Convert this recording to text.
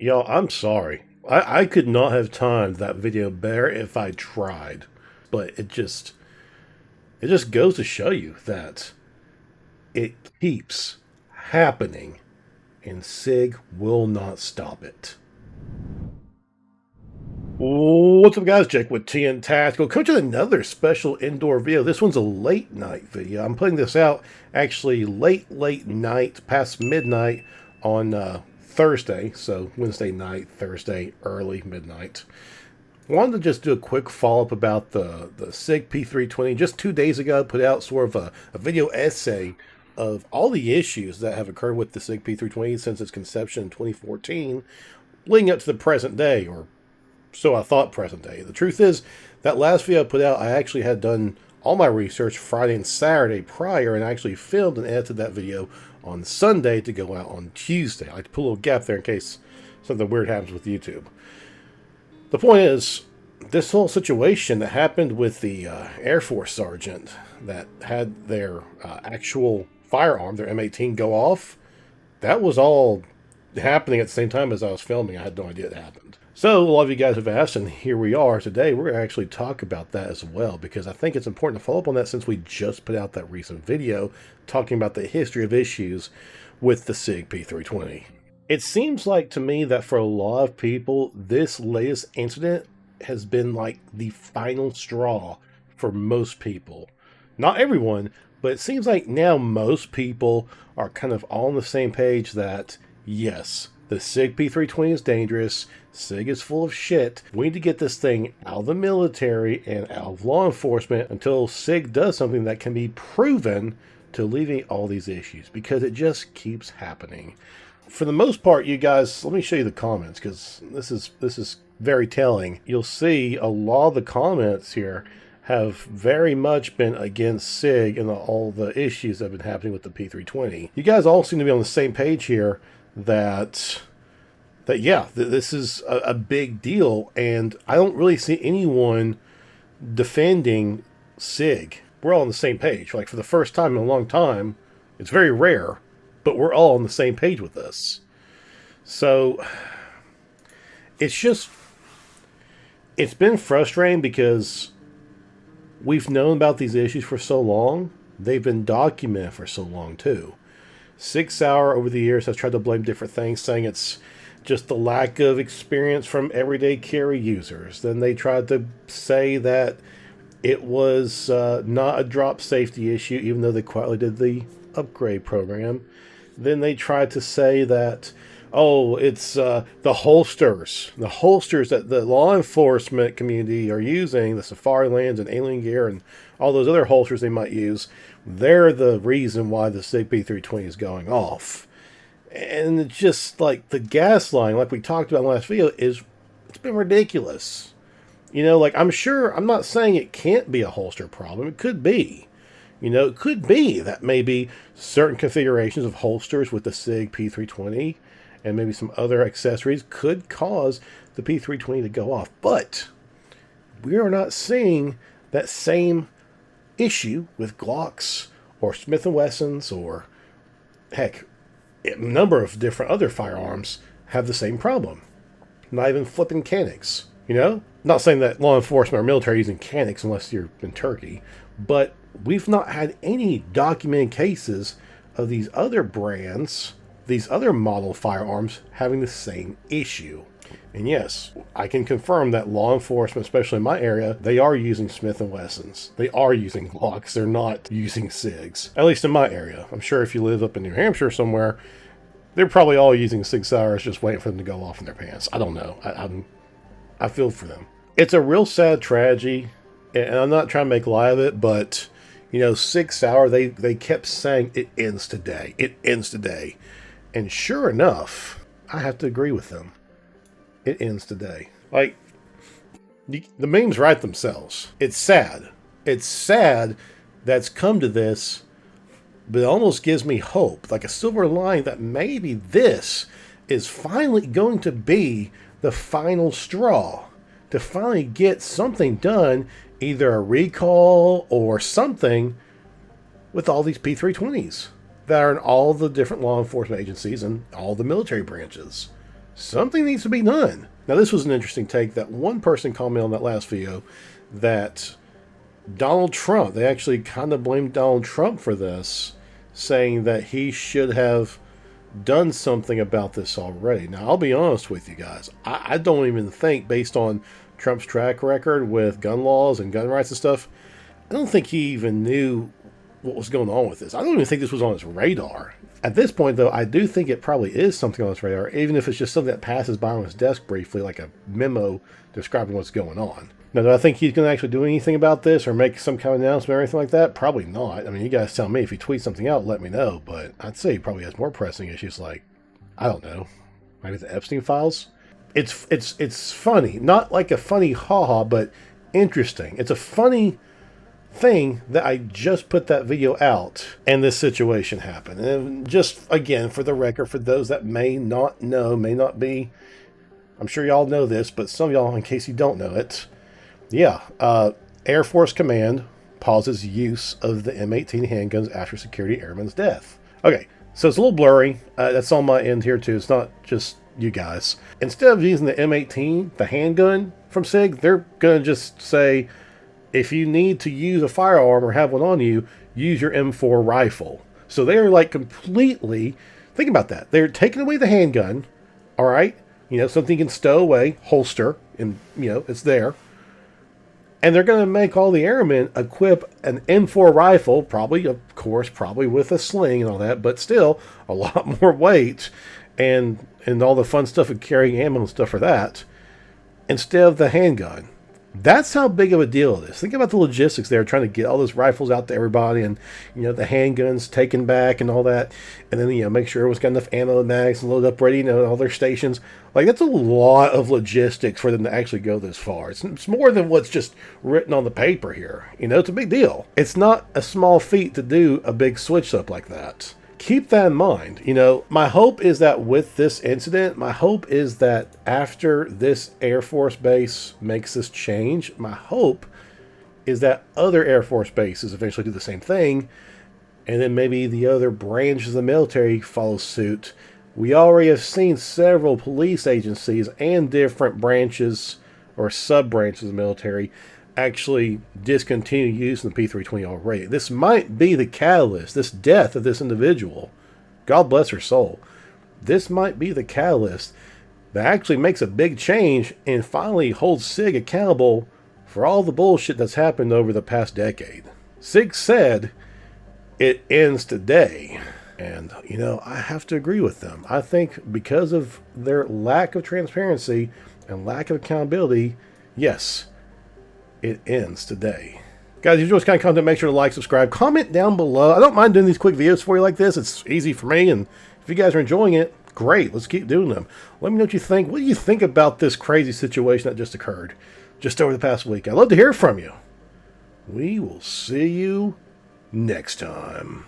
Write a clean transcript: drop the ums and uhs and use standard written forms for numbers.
Y'all, I'm sorry. I could not have timed that video better if I tried. But it just goes to show you that it keeps happening and SIG will not stop it. What's up, guys? Jake with TN Tactical. Coming to another special indoor video. This one's a late night video. I'm putting this out actually late night, past midnight on Thursday. So Wednesday night, Thursday, early midnight. Wanted to just do a quick follow-up about the SIG P320. Just 2 days ago, put out sort of a video essay of all the issues that have occurred with the SIG P320 since its conception in 2014, leading up to the present day, or so I thought present day. The truth is, that last video I put out, I actually had done all my research Friday and Saturday prior, and I actually filmed and edited that video on Sunday to go out on Tuesday. I like to put a little gap there in case something weird happens with YouTube. The point is, this whole situation that happened with the Air Force sergeant that had their actual firearm, their M18, go off, that was all happening at the same time as I was filming. I had no idea it happened. So, a lot of you guys have asked, and here we are today. We're going to actually talk about that as well, because I think it's important to follow up on that since we just put out that recent video talking about the history of issues with the SIG P320. It seems like to me that for a lot of people, this latest incident has been like the final straw for most people. Not everyone, but it seems like now most people are kind of all on the same page that, yes, the SIG P320 is dangerous. SIG is full of shit. We need to get this thing out of the military and out of law enforcement until SIG does something that can be proven to alleviate all these issues, because it just keeps happening. For the most part, you guys, let me show you the comments, because this is very telling. You'll see a lot of the comments here have very much been against SIG and all the issues that have been happening with the P320. You guys all seem to be on the same page here that this is a big deal, and I don't really see anyone defending SIG. We're all on the same page. Like, for the first time in a long time, it's very rare, but we're all on the same page with this. So it's been frustrating because we've known about these issues for so long. They've been documented for so long too. 6 Hour over the years has tried to blame different things, saying it's just the lack of experience from everyday carry users. Then they tried to say that it was not a drop safety issue, even though they quietly did the upgrade program. Then they tried to say that, oh, it's the holsters that the law enforcement community are using, the Safari Lands and Alien Gear and all those other holsters they might use, they're the reason why the SIG P320 is going off. And it's just like the gaslighting, like we talked about in the last video, it's been ridiculous. You know, like, I'm not saying it can't be a holster problem. It could be. You know, it could be that maybe certain configurations of holsters with the SIG P320 and maybe some other accessories could cause the P320 to go off. But we are not seeing that same issue with Glocks or Smith & Wessons, or, heck, a number of different other firearms have the same problem. Not even flipping Canics, you know? Not saying that law enforcement or military are using Canics unless you're in Turkey, but we've not had any documented cases of these other brands, these other model firearms, having the same issue. And yes, I can confirm that law enforcement, especially in my area, they are using Smith & Wessons. They are using Glocks. They're not using SIGs. At least in my area. I'm sure if you live up in New Hampshire somewhere, they're probably all using SIG Sauers, just waiting for them to go off in their pants. I don't know. I feel for them. It's a real sad tragedy, and I'm not trying to make light of it, but, you know, 6 Hour, they kept saying it ends today. It ends today. And sure enough, I have to agree with them. It ends today. Like, the memes write themselves. It's sad. It's sad that's come to this, but it almost gives me hope, like a silver line, that maybe this is finally going to be the final straw to finally get something done, either a recall or something, with all these P320s that are in all the different law enforcement agencies and all the military branches. something needs to be done. Now, this was an interesting take that one person commented on that last video that Donald Trump, they actually kind of blamed Donald Trump for this, saying that he should have done something about this already. Now, I'll be honest with you guys. I don't even think, based on Trump's track record with gun laws and gun rights and stuff, I don't think he even knew what was going on with this. I don't even think this was on his radar. At this point, though, I do think it probably is something on his radar, even if it's just something that passes by on his desk briefly, like a memo describing what's going on. Now, do I think he's going to actually do anything about this or make some kind of announcement or anything like that? Probably not. I mean, you guys tell me. If he tweets something out, let me know. But I'd say he probably has more pressing issues like, I don't know, maybe the Epstein files. It's funny. Not like a funny ha-ha, but interesting. It's a funny thing that I just put that video out and this situation happened. And just, again, for the record, for those that may not know, may not be, I'm sure y'all know this, but some of y'all, in case you don't know it, yeah, Air Force Command pauses use of the M18 handguns after security airman's death. Okay, so it's a little blurry. That's on my end here too. It's not just you guys. Instead of using the M18, the handgun from SIG, they're going to just say, if you need to use a firearm or have one on you, use your M4 rifle. So they're like completely, think about that. They're taking away the handgun, all right? You know, something you can stow away, holster, and, you know, it's there. And they're going to make all the airmen equip an M4 rifle, probably, of course, probably with a sling and all that, but still a lot more weight and all the fun stuff of carrying ammo and stuff for that, instead of the handgun. That's how big of a deal it is. Think about the logistics there, trying to get all those rifles out to everybody, and, you know, the handguns taken back and all that, and then, you know, make sure everyone's got enough ammo and mags and load up ready, you know, all their stations. Like, that's a lot of logistics for them to actually go this far. It's more than what's just written on the paper here. You know, it's a big deal. It's not a small feat to do a big switch up like that. Keep that in mind. You know, my hope is that with this incident, my hope is that after this Air Force base makes this change, my hope is that other Air Force bases eventually do the same thing, and then maybe the other branches of the military follow suit. We already have seen several police agencies and different branches or sub-branches of the military actually discontinue using the P320 already. This might be the catalyst, this death of this individual, God bless her soul, this might be the catalyst that actually makes a big change and finally holds SIG accountable for all the bullshit that's happened over the past decade. SIG said it ends today. And, you know, I have to agree with them. I think because of their lack of transparency and lack of accountability, yes, it ends today. Guys, if you enjoy this kind of content, make sure to like, subscribe, comment down below. I don't mind doing these quick videos for you like this. It's easy for me, and if you guys are enjoying it, great. Let's keep doing them. Let me know what you think. What do you think about this crazy situation that just occurred just over the past week? I'd love to hear from you. We will see you next time.